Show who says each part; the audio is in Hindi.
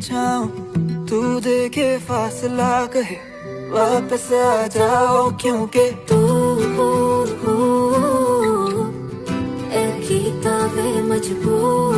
Speaker 1: छाऊं, तू देखे फासला कहे वापस आ जाओ, क्योंकि
Speaker 2: तू ए कीता वे मजबूर